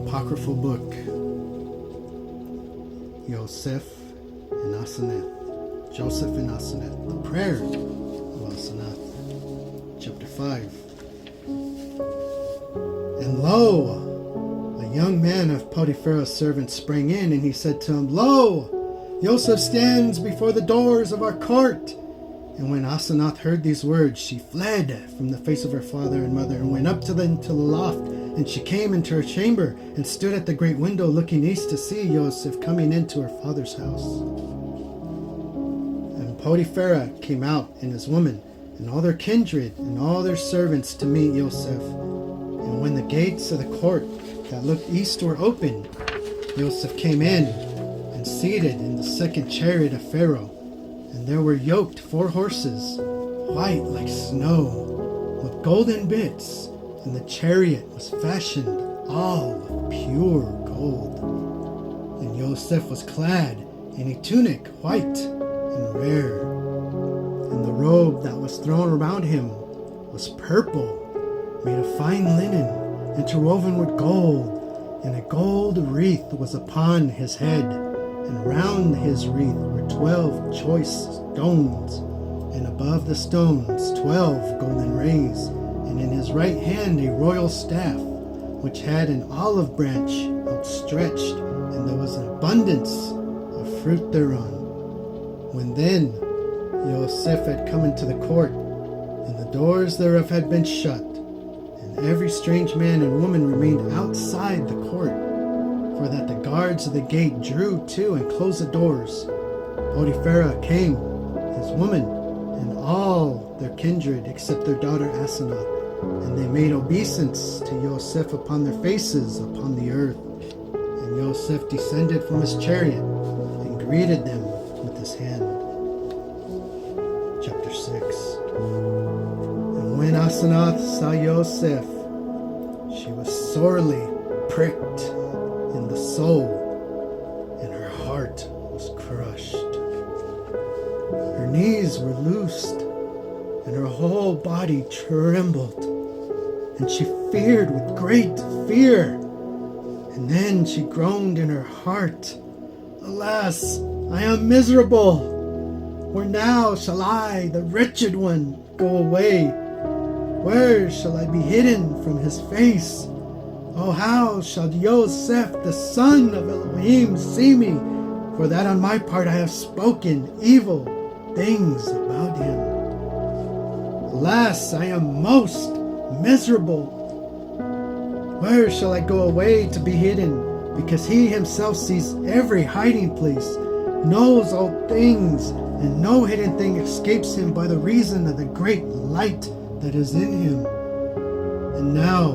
Apocryphal book, Joseph and Asenath. Joseph and Asenath, the prayer of Asenath, chapter 5. And lo, a young man of Potiphar's servants sprang in, and he said to him, Lo, Joseph stands before the doors of our court. And when Asenath heard these words, she fled from the face of her father and mother, and went up to the loft. And she came into her chamber, and stood at the great window, looking east to see Joseph coming into her father's house. And Potiphar came out, and his woman, and all their kindred, and all their servants to meet Joseph. And when the gates of the court that looked east were opened, Joseph came in, and seated in the second chariot of Pharaoh. And there were yoked 4 horses, white like snow, with golden bits, and the chariot was fashioned all of pure gold. And Joseph was clad in a tunic white and rare, and the robe that was thrown around him was purple, made of fine linen, interwoven with gold, and a gold wreath was upon his head, and round his wreath were 12 choice stones, and above the stones 12 golden rays, and in his right hand a royal staff, which had an olive branch outstretched, and there was an abundance of fruit thereon. When then Joseph had come into the court, and the doors thereof had been shut, and every strange man and woman remained outside the court, for that the guards of the gate drew to and closed the doors, Potiphar came, his woman, and all their kindred, except their daughter Asenath, and they made obeisance to Joseph upon their faces upon the earth. And Joseph descended from his chariot, and greeted them with his hand. Chapter 6. And when Asenath saw Joseph, she was sorely pricked in the soul, and her heart was crushed. Her knees were loosed, and her whole body trembled, and she feared with great fear. And then she groaned in her heart, Alas, I am miserable! Where now shall I, the wretched one, go away? Where shall I be hidden from his face? Oh, how shall Joseph, the son of Elohim, see me? For that on my part I have spoken evil things about him. Alas, I am most miserable. Where shall I go away to be hidden? Because he himself sees every hiding place, knows all things, and no hidden thing escapes him by the reason of the great light that is in him. And now,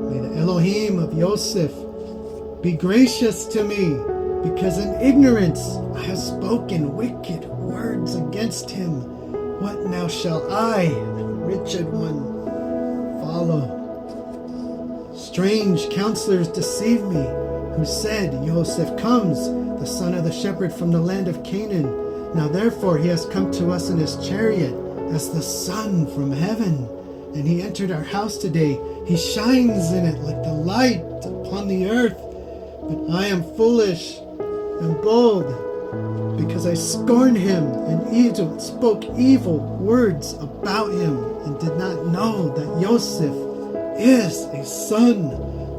may the Elohim of Joseph be gracious to me, because in ignorance I have spoken wicked words against him. What now shall I, the wretched one, follow? Strange counselors deceived me, who said, Joseph comes, the son of the shepherd from the land of Canaan. Now therefore he has come to us in his chariot, as the sun from heaven. And he entered our house today. He shines in it like the light upon the earth. But I am foolish and bold, because I scorned him, and spoke evil words about him, and did not know that Joseph is a son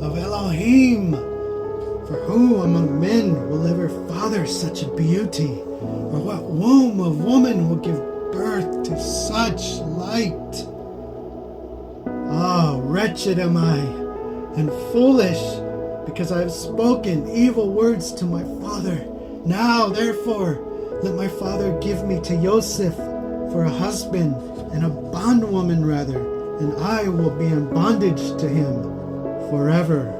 of Elohim. For who among men will ever father such a beauty? Or what womb of woman will give birth to such light? Ah, wretched am I, and foolish, because I have spoken evil words to my father. Now, therefore, let my father give me to Joseph for a husband, and a bondwoman rather, and I will be in bondage to him forever.